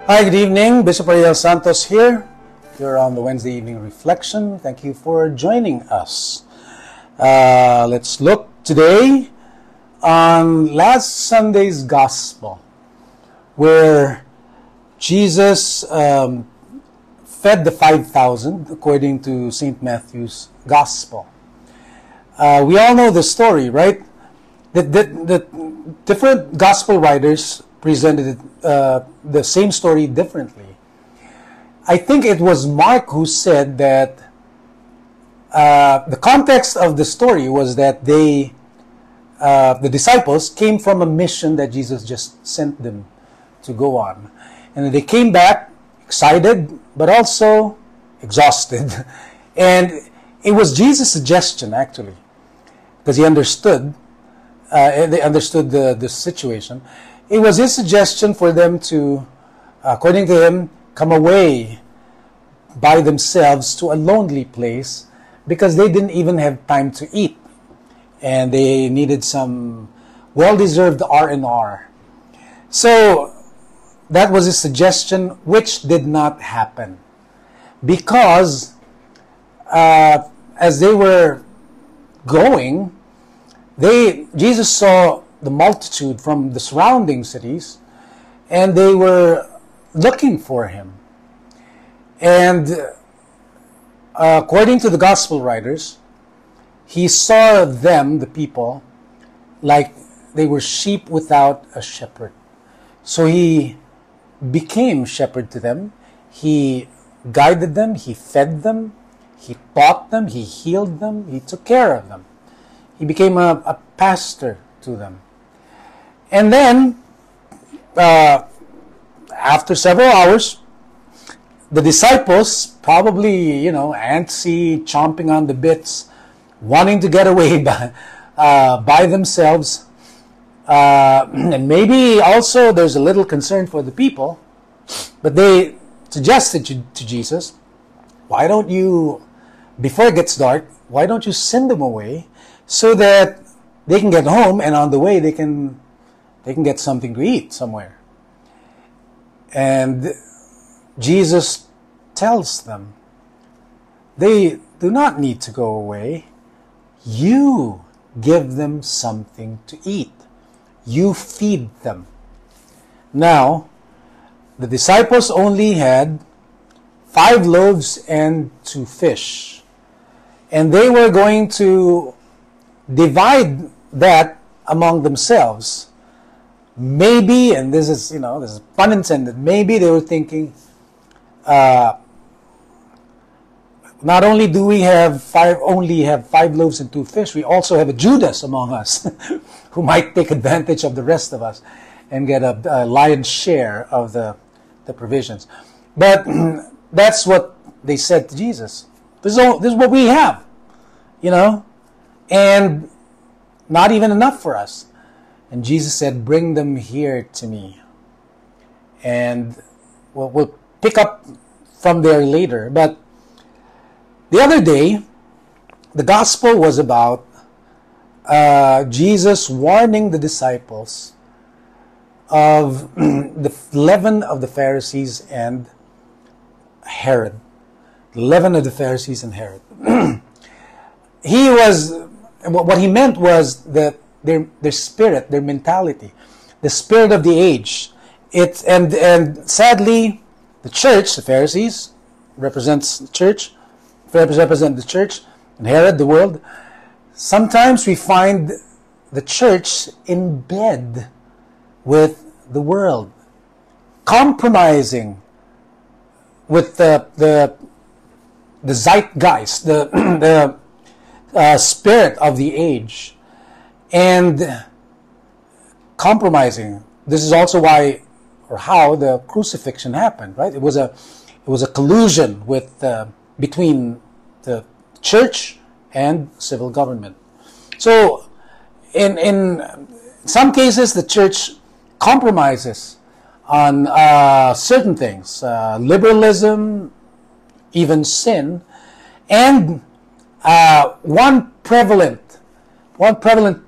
Hi, good evening. Bishop Ariel Santos here. You're on the Wednesday evening reflection. Thank you for joining us. Let's look today on last Sunday's gospel, where Jesus fed the 5,000 according to St. Matthew's gospel. We all know the story, right? The different gospel writers presented the same story differently. I think it was Mark who said that the context of the story was that the disciples came from a mission that Jesus just sent them to go on. And they came back excited, but also exhausted. And it was Jesus' suggestion, actually, because they understood the situation. It was his suggestion for them to, according to him, come away by themselves to a lonely place because they didn't even have time to eat. And they needed some well-deserved R&R. So that was his suggestion, which did not happen. Because as they were going, Jesus saw the multitude from the surrounding cities, and they were looking for him. And according to the gospel writers, he saw them, the people, like they were sheep without a shepherd. So he became shepherd to them. He guided them, he fed them, he taught them, he healed them, he took care of them. He became a pastor to them. And then, after several hours, the disciples, probably, antsy, chomping on the bits, wanting to get away by themselves, and maybe also there's a little concern for the people, but they suggested to Jesus, why don't you, before it gets dark, why don't you send them away so that they can get home, and on the way they can get something to eat somewhere. And Jesus tells them, they do not need to go away. You give them something to eat. You feed them. Now, the disciples only had 5 loaves and 2 fish. And they were going to divide that among themselves. Maybe, and this is pun intended, maybe they were thinking, not only do we only have 5 loaves and 2 fish, we also have a Judas among us who might take advantage of the rest of us and get a lion's share of the provisions. But that's what they said to Jesus. This is what we have, and not even enough for us. And Jesus said, bring them here to me. And we'll pick up from there later. But the other day, the gospel was about Jesus warning the disciples of the leaven of the Pharisees and Herod. The leaven of the Pharisees and Herod. What he meant was that their spirit, their mentality, the spirit of the age. And sadly, the church, the Pharisees, represent the church, and Herod, the world. Sometimes we find the church in bed with the world, compromising with the zeitgeist, the spirit of the age. And compromising. This is also why or how the crucifixion happened, right? It was a collusion between the church and civil government. So in some cases the church compromises on certain things, liberalism, even sin, and one prevalent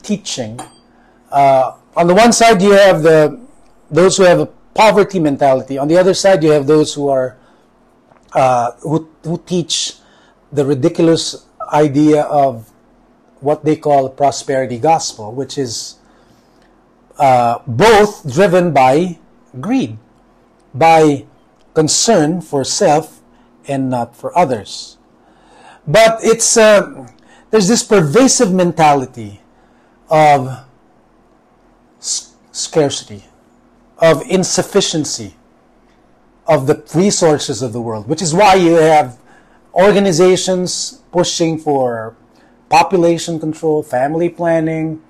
teaching. On the one side, you have those who have a poverty mentality. On the other side, you have those who are who teach the ridiculous idea of what they call prosperity gospel, which is both driven by greed, by concern for self and not for others. But it's there's this pervasive mentality of scarcity, of insufficiency of the resources of the world, which is why you have organizations pushing for population control, family planning,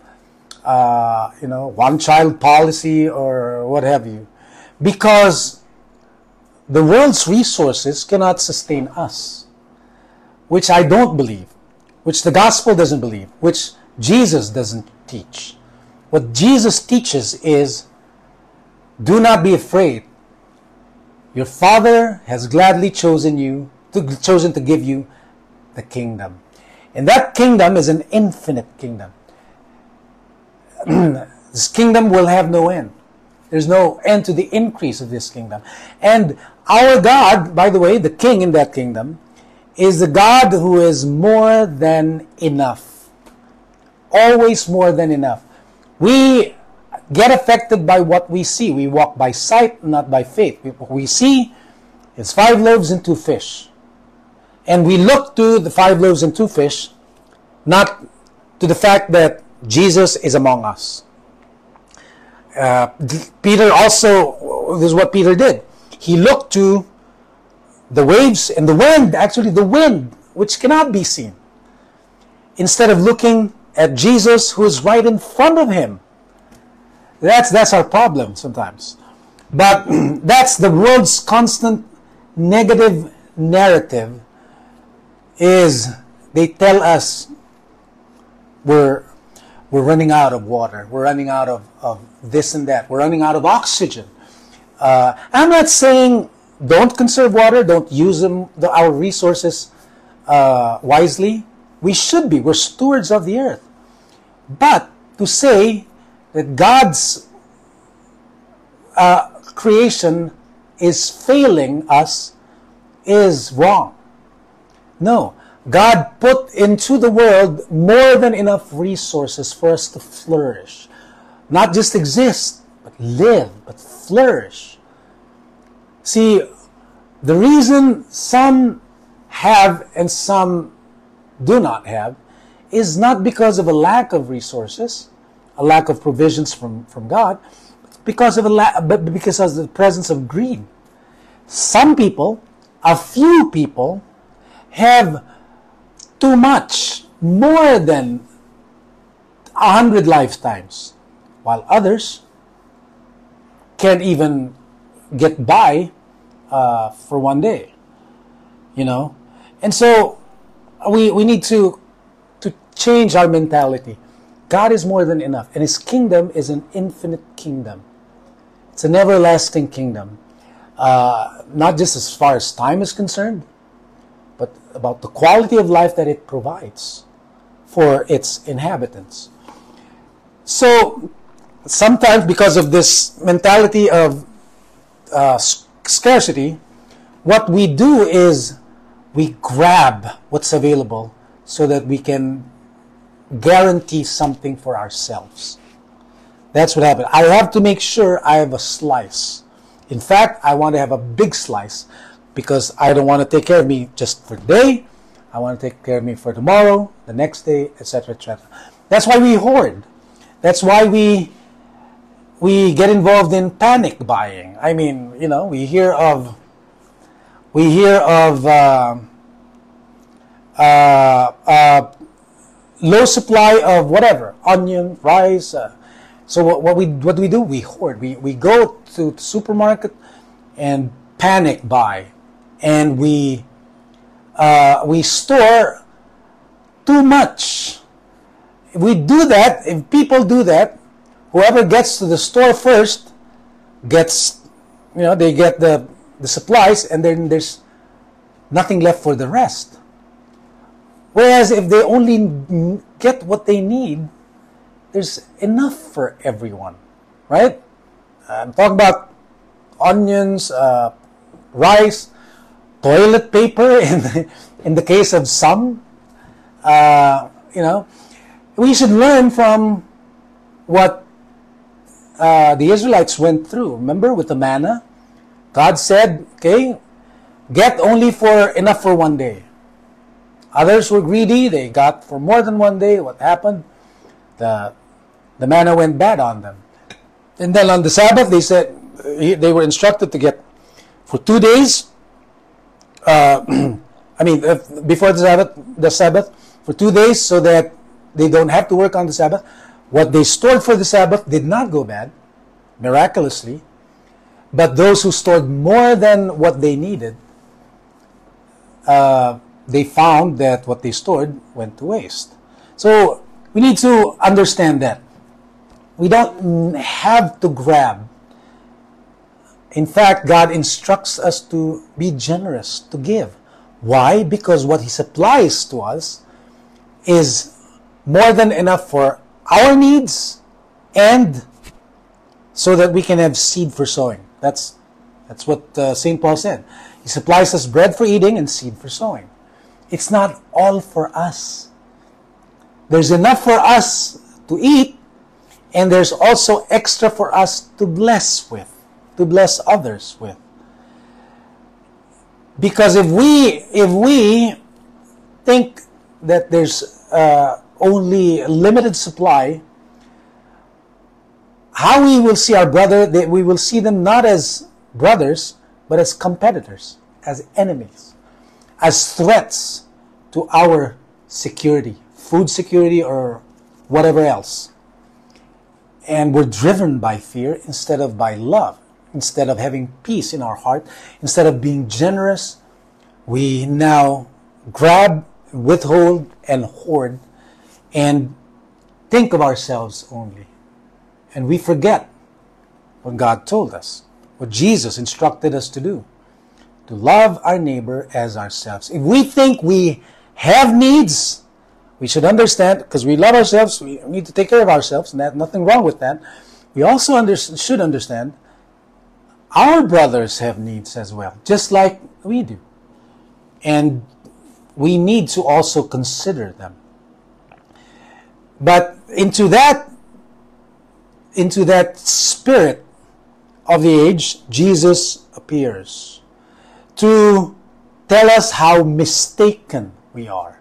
one-child policy, or what have you, because the world's resources cannot sustain us, which I don't believe, which the gospel doesn't believe, which Jesus doesn't teach. What Jesus teaches is, do not be afraid. Your Father has gladly chosen to give you the kingdom. And that kingdom is an infinite kingdom. This kingdom will have no end. There's no end to the increase of this kingdom. And our God, by the way, the king in that kingdom, is the God who is more than enough. Always more than enough. We get affected by what we see. We walk by sight, not by faith. What we see is 5 loaves and 2 fish. And we look to the 5 loaves and 2 fish, not to the fact that Jesus is among us. Peter also, this is what Peter did. He looked to the waves and the wind, actually the wind, which cannot be seen, instead of looking at Jesus, who is right in front of him. That's our problem sometimes. But that's the world's constant negative narrative, is they tell us we're running out of water, we're running out of this and that, we're running out of oxygen. I'm not saying don't conserve water, don't use our resources wisely. We should be. We're stewards of the earth. But to say that God's creation is failing us is wrong. No. God put into the world more than enough resources for us to flourish. Not just exist, but live, but flourish. See, the reason some have and some do not have is not because of a lack of resources, a lack of provisions from God, because of the presence of greed. Some people, a few people, have too much, more than 100 lifetimes, while others can't even get by for one day, And so we need to change our mentality. God is more than enough, and His kingdom is an infinite kingdom. It's an everlasting kingdom, not just as far as time is concerned, but about the quality of life that it provides for its inhabitants. So sometimes, because of this mentality of scarcity, what we do is we grab what's available so that we can guarantee something for ourselves. That's what happened. I have to make sure I have a slice. In fact, I want to have a big slice, because I don't want to take care of me just for today. I want to take care of me for tomorrow, the next day, etc., etc. That's why we hoard. That's why we get involved in panic buying. I mean, we hear of low supply of whatever, onion, rice. So what do we do? We hoard. We go to the supermarket and panic buy. And we store too much. If we do that, if people do that, whoever gets to the store first gets, they get the supplies, and then there's nothing left for the rest. Whereas if they only get what they need, there's enough for everyone, right? I'm talking about onions, rice, toilet paper in the case of some. We should learn from what the Israelites went through. Remember with the manna? God said, okay, get only enough for one day. Others were greedy. They got for more than one day. What happened? The manna went bad on them. And then on the Sabbath, they said they were instructed to get for 2 days. Before the Sabbath, for 2 days, so that they don't have to work on the Sabbath. What they stored for the Sabbath did not go bad, miraculously. But those who stored more than what they needed, they found that what they stored went to waste. So we need to understand that. We don't have to grab. In fact, God instructs us to be generous, to give. Why? Because what He supplies to us is more than enough for our needs and so that we can have seed for sowing. That's what St. Paul said. He supplies us bread for eating and seed for sowing. It's not all for us. There's enough for us to eat, and there's also extra for us to bless with, to bless others with. Because if we think that there's only a limited supply, how we will see our brother, we will see them not as brothers, but as competitors, as enemies, as threats to our security, food security or whatever else. And we're driven by fear instead of by love. Instead of having peace in our heart, instead of being generous, we now grab, withhold, and hoard, and think of ourselves only. And we forget what God told us, what Jesus instructed us to do, to love our neighbor as ourselves. If we think we have needs, we should understand, because we love ourselves, we need to take care of ourselves, and there's nothing wrong with that. We also should understand our brothers have needs as well, just like we do. And we need to also consider them. But into that spirit of the age, Jesus appears to tell us how mistaken we are.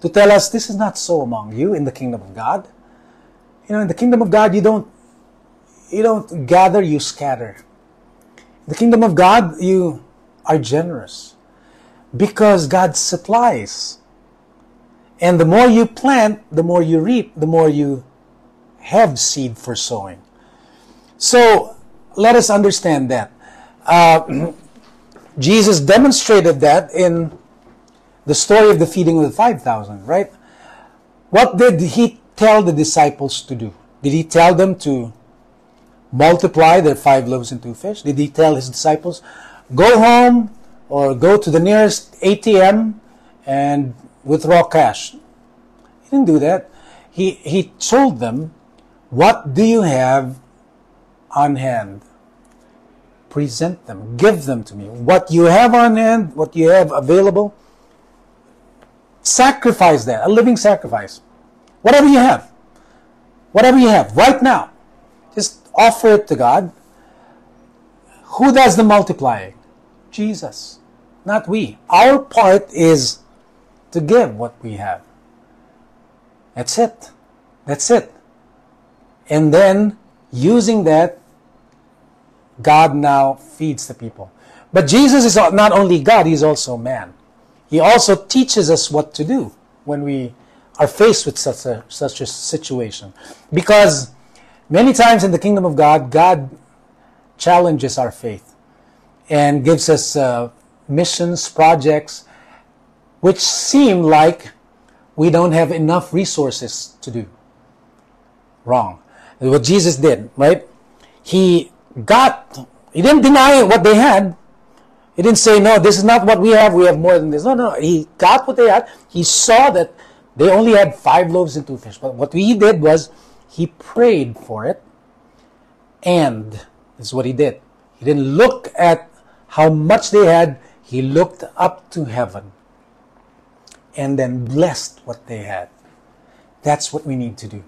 To tell us this is not so among you in the kingdom of God. In the kingdom of God, you don't gather, you scatter. In the kingdom of God, you are generous because God supplies. And the more you plant, the more you reap, the more you have seed for sowing. So let us understand that. Jesus demonstrated that in the story of the feeding of the 5,000, right? What did He tell the disciples to do? Did He tell them to multiply their 5 loaves and 2 fish? Did He tell His disciples, go home or go to the nearest ATM and withdraw cash? He didn't do that. He told them, what do you have on hand? Present them. Give them to me. What you have on hand, what you have available, sacrifice that. A living sacrifice. Whatever you have. Whatever you have right now. Just offer it to God. Who does the multiplying? Jesus. Not we. Our part is to give what we have. That's it. That's it. And then, using that, God now feeds the people. But Jesus is not only God, He's also man. He also teaches us what to do when we are faced with such a situation. Because many times in the kingdom of God, God challenges our faith and gives us missions, projects, which seem like we don't have enough resources to do. Wrong. What Jesus did, right? He didn't deny what they had. He didn't say, no, this is not what we have more than this. No. He got what they had. He saw that they only had 5 loaves and 2 fish. But what He did was, He prayed for it. And this is what He did. He didn't look at how much they had. He looked up to heaven and then blessed what they had. That's what we need to do.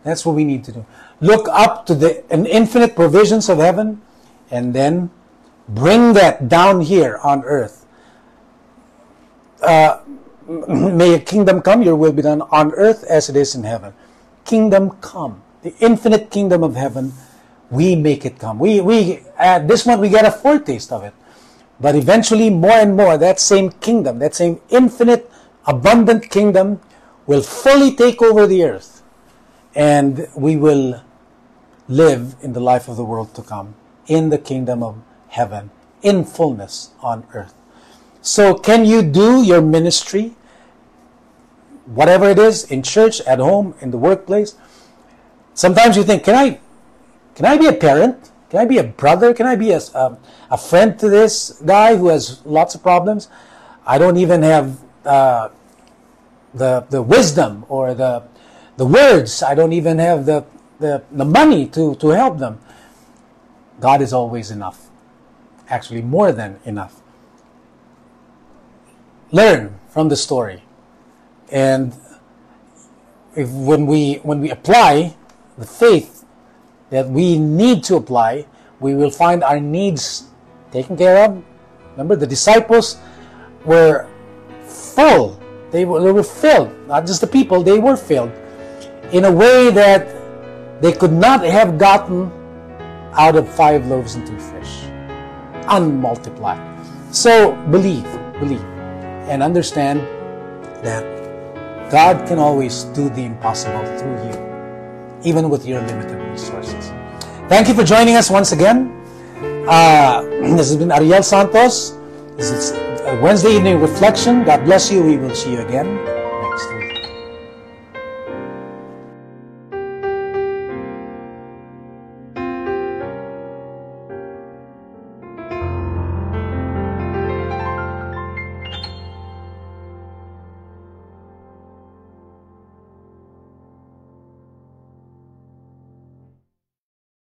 That's what we need to do. Look up to the infinite provisions of heaven and then bring that down here on earth. May a kingdom come, your will be done on earth as it is in heaven. Kingdom come. The infinite kingdom of heaven, we make it come. At this month we get a foretaste of it. But eventually, more and more, that same kingdom, that same infinite, abundant kingdom will fully take over the earth. And we will live in the life of the world to come, in the kingdom of heaven, in fullness on earth. So can you do your ministry, whatever it is, in church, at home, in the workplace? Sometimes you think, can I be a parent? Can I be a brother? Can I be a friend to this guy who has lots of problems? I don't even have the wisdom or the words. I don't even have the money to help them. God is always enough. Actually, more than enough. Learn from the story. And when we apply the faith that we need to apply, we will find our needs taken care of. Remember, the disciples were full. They were filled. Not just the people, they were filled in a way that they could not have gotten out of 5 loaves and 2 fish. Unmultiplied. So believe, and understand that God can always do the impossible through you, even with your limited resources. Thank you for joining us once again. This has been Ariel Santos. This is a Wednesday evening reflection. God bless you. We will see you again